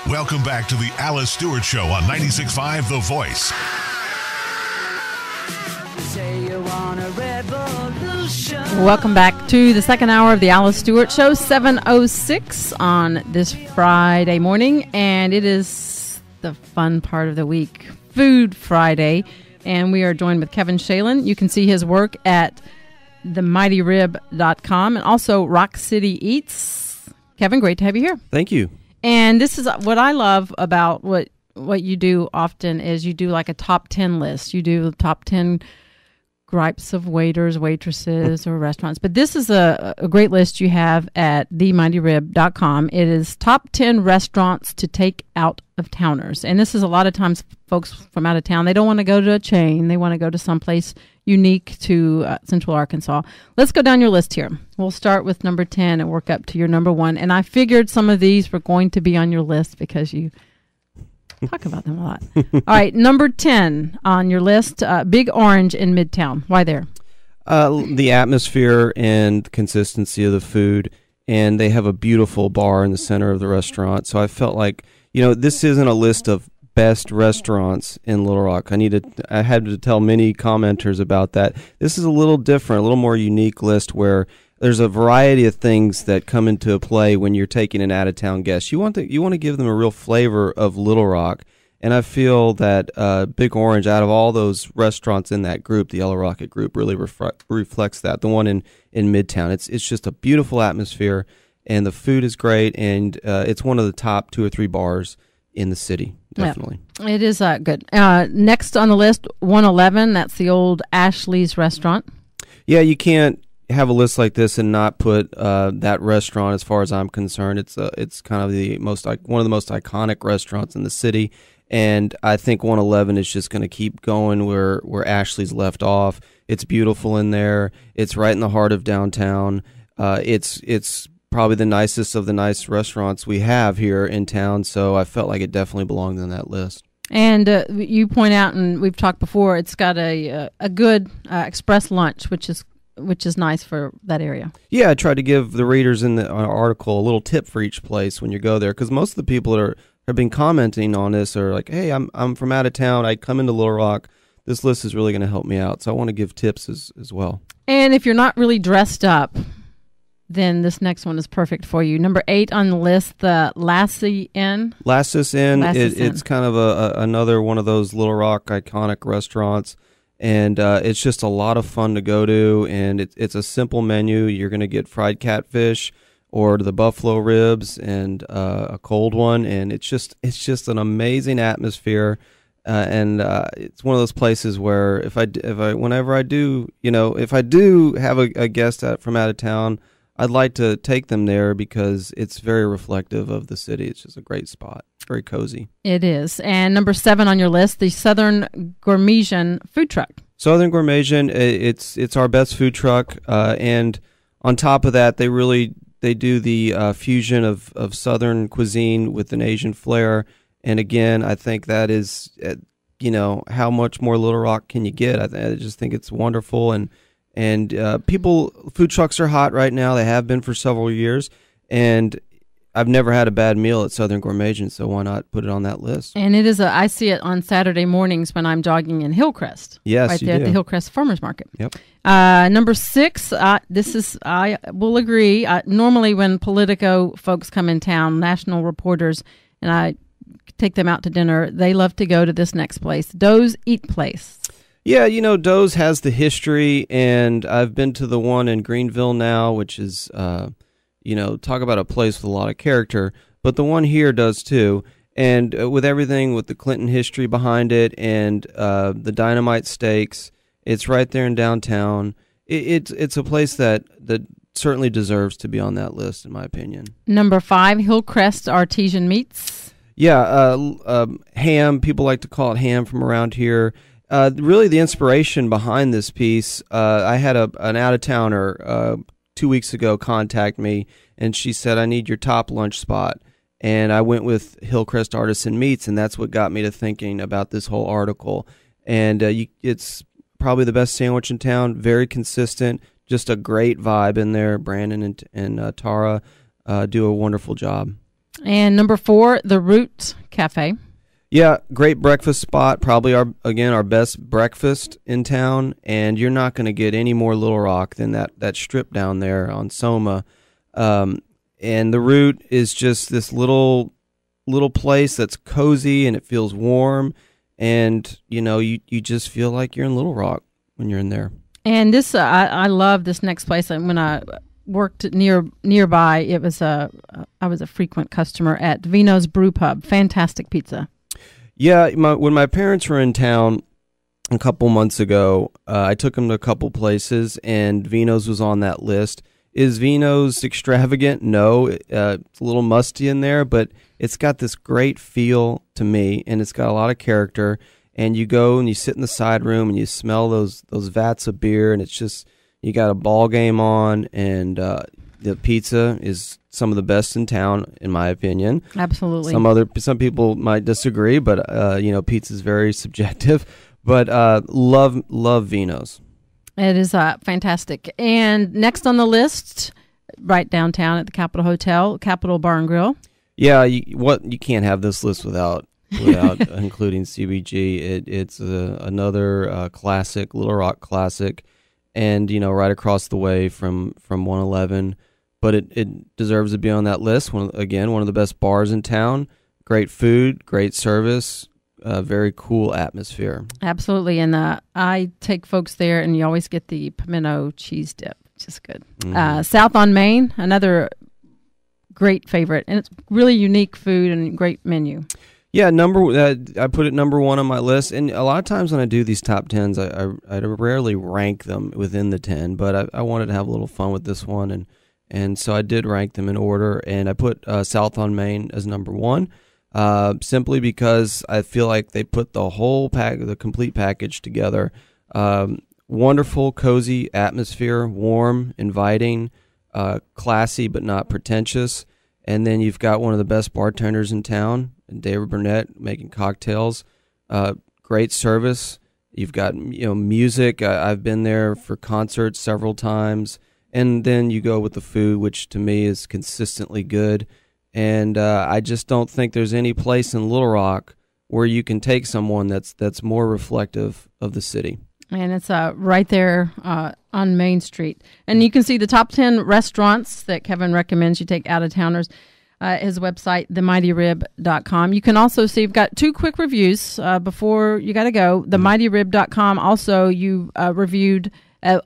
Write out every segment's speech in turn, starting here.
Welcome back to the Alice Stewart Show on 96.5 The Voice. Welcome back to the second hour of the Alice Stewart Show, 7:06 on this Friday morning, and it is the fun part of the week, Food Friday, and we are joined with Kevin Shalin. You can see his work at themightyrib.com and also Rock City Eats. Kevin, great to have you here. Thank you. And this is what I love about what you do often is you do like a top 10 list. You do the top 10 gripes of waiters, waitresses, or restaurants. But this is a great list you have at themightyrib.com. It is top 10 restaurants to take out of towners. And this is a lot of times folks from out of town, they don't want to go to a chain. They want to go to someplace unique to Central Arkansas. Let's go down your list here. We'll start with number 10 and work up to your number 1. And I figured some of these were going to be on your list because you talk about them a lot. All right, number 10 on your list, Big Orange in Midtown. Why there? The atmosphere and consistency of the food, and they have a beautiful bar in the center of the restaurant. So I felt like, this isn't a list of best restaurants in Little Rock. I had to tell many commenters about that. This is a little different, a little more unique list where there's a variety of things that come into play when you're taking an out-of-town guest. You want to give them a real flavor of Little Rock, and I feel that Big Orange, out of all those restaurants in that group, the Yellow Rocket group, really reflects that. The one in Midtown, it's just a beautiful atmosphere, and the food is great, and it's one of the top 2 or 3 bars in the city, definitely. Yeah, it is good. Next on the list, 111. That's the old Ashley's restaurant. Yeah, you can't have a list like this and not put that restaurant, as far as I'm concerned. It's kind of one of the most iconic restaurants in the city, and I think 111 is just going to keep going where Ashley's left off. It's beautiful in there. It's right in the heart of downtown. It's probably the nicest of the nice restaurants we have here in town, so I felt like it definitely belonged on that list. And you point out, and we've talked before, it's got a good express lunch, which is nice for that area. Yeah, I tried to give the readers in the article a little tip for each place when you go there, because most of the people that have been commenting on this are like, hey, I'm from out of town, I come into Little Rock, this list is really going to help me out, so I want to give tips as well. And if you're not really dressed up, then this next one is perfect for you. Number 8 on the list, the Lassie Inn. Lassis Inn. It's kind of another one of those Little Rock iconic restaurants, and it's just a lot of fun to go to, and it's a simple menu. You're going to get fried catfish or the buffalo ribs and a cold one, and it's just an amazing atmosphere. And it's one of those places where if I do have a guest from out of town, I'd like to take them there because it's very reflective of the city. It's just a great spot. Very cozy. It is. And number 7 on your list, the Southern Gourmesian food truck. Southern Gourmesian, it's our best food truck. And on top of that, they do the fusion of Southern cuisine with an Asian flair. And again, I think that is, how much more Little Rock can you get? I just think it's wonderful. And food trucks are hot right now. They have been for several years, and I've never had a bad meal at Southern Gourmesian, so why not put it on that list? And it is I see it on Saturday mornings when I'm jogging in Hillcrest. Yes, right you there do. At the Hillcrest Farmers Market. Yep. Number 6, I will agree. Normally when Politico folks come in town, national reporters, and I take them out to dinner, they love to go to this next place, Doe's Eat Place. Yeah, Doe's has the history, and I've been to the one in Greenville now, which is, talk about a place with a lot of character, but the one here does too. And with everything, with the Clinton history behind it and the Dynamite Steaks, it's right there in downtown. It's a place that certainly deserves to be on that list, in my opinion. Number 5, Hillcrest Artesian Meats. Yeah, ham, people like to call it ham from around here. Really, the inspiration behind this piece, I had an out-of-towner 2 weeks ago contact me, and she said, I need your top lunch spot. And I went with Hillcrest Artisan Meats, and that's what got me to thinking about this whole article. And it's probably the best sandwich in town, very consistent, just a great vibe in there. Brandon and Tara do a wonderful job. And number 4, the Root Cafe. Yeah, great breakfast spot. Probably our best breakfast in town, and you're not going to get any more Little Rock than that strip down there on Soma. And the Root is just this little place that's cozy and it feels warm, and you just feel like you're in Little Rock when you're in there. And this I love this next place. When I worked nearby, I was a frequent customer at Vino's Brew Pub. Fantastic pizza. Yeah, when my parents were in town a couple months ago, I took them to a couple places, and Vino's was on that list. Is Vino's extravagant? No, it's a little musty in there, but it's got this great feel to me, and it's got a lot of character. And you go and you sit in the side room and you smell those vats of beer, and it's just, you got a ball game on, and the pizza is some of the best in town, in my opinion. Absolutely. Some people might disagree, but pizza is very subjective. But love Vino's. It is fantastic. And next on the list, right downtown at the Capitol Hotel, Capitol Bar and Grill. Yeah, you can't have this list without including CBG. It's another classic, Little Rock classic, and right across the way from 111. But it deserves to be on that list. One of the best bars in town. Great food, great service, very cool atmosphere. Absolutely, and I take folks there, and you always get the pimento cheese dip, which is good. Mm-hmm. South on Main, another great favorite, and it's really unique food and great menu. Yeah, I put it number 1 on my list, and a lot of times when I do these top 10s, I rarely rank them within the 10, but I wanted to have a little fun with this one, and so I did rank them in order, and I put South on Main as number 1, simply because I feel like they put the complete package together. Wonderful, cozy atmosphere, warm, inviting, classy but not pretentious, and then you've got one of the best bartenders in town, David Burnett, making cocktails. Great service. You've got music. I've been there for concerts several times. And then you go with the food, which to me is consistently good. And I just don't think there's any place in Little Rock where you can take someone that's more reflective of the city. And it's right there on Main Street. And you can see the top 10 restaurants that Kevin recommends you take out-of-towners. His website, themightyrib.com. You can also see, you've got 2 quick reviews before you got to go. Themightyrib.com. Also, you reviewed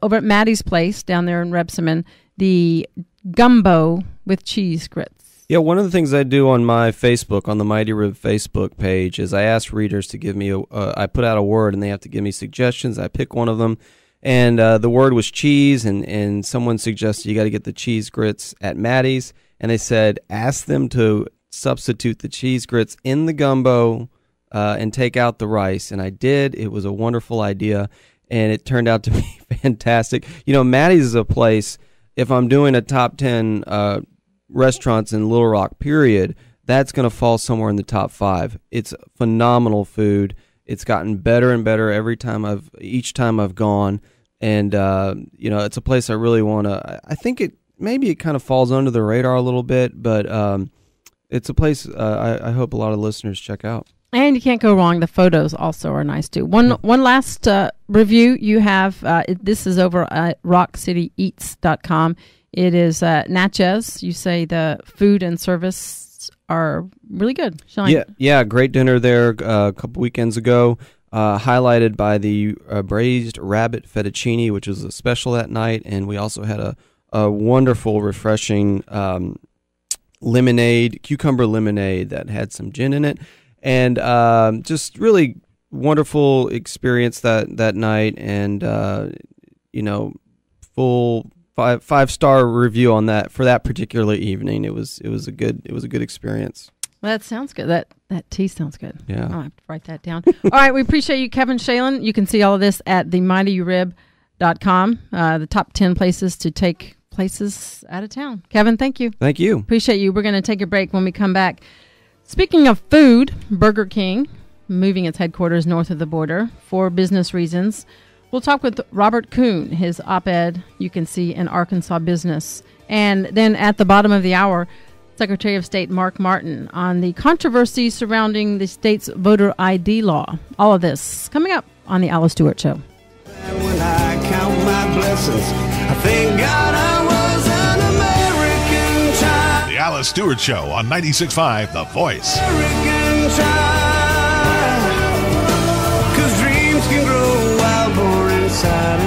over at Maddie's Place down there in Rebsamen, the gumbo with cheese grits. Yeah, one of the things I do on my Facebook, on the Mighty Rib Facebook page, is I ask readers to give me I put out a word, and they have to give me suggestions. I pick one of them, and the word was cheese, and someone suggested you got to get the cheese grits at Maddie's, and they said ask them to substitute the cheese grits in the gumbo and take out the rice, and I did. It was a wonderful idea, and it turned out to be fantastic. Maddie's is a place, if I'm doing a top 10 restaurants in Little Rock, period, that's going to fall somewhere in the top 5. It's phenomenal food. It's gotten better and better each time I've gone, and it's a place I really want to. I think it kind of falls under the radar a little bit, but it's a place I hope a lot of listeners check out. And you can't go wrong. The photos also are nice too. One last review you have. This is over at rockcityeats.com. It is Natchez. You say the food and service are really good. Shalin. Yeah, great dinner there a couple weekends ago. Highlighted by the braised rabbit fettuccine, which was a special that night, and we also had a wonderful, refreshing cucumber lemonade that had some gin in it. And just really wonderful experience that night, and full 5-star review on that for that particular evening. It was a good experience. Well, that sounds good. That tea sounds good. Yeah, I'll have to write that down. All right, we appreciate you, Kevin Shalin. You can see all of this at themightyrib.com. The top 10 places to take places out of town. Kevin, thank you. Thank you. Appreciate you. We're going to take a break. When we come back, speaking of food, Burger King moving its headquarters north of the border for business reasons. We'll talk with Robert Kuhn, his op-ed you can see in Arkansas Business. And then at the bottom of the hour, Secretary of State Mark Martin on the controversy surrounding the state's voter ID law. All of this coming up on the Alice Stewart Show. And when I count my blessings, I thank God I was an American child. The Alice Stewart Show on 96.5 The Voice. American child. 'Cause dreams can grow wild born inside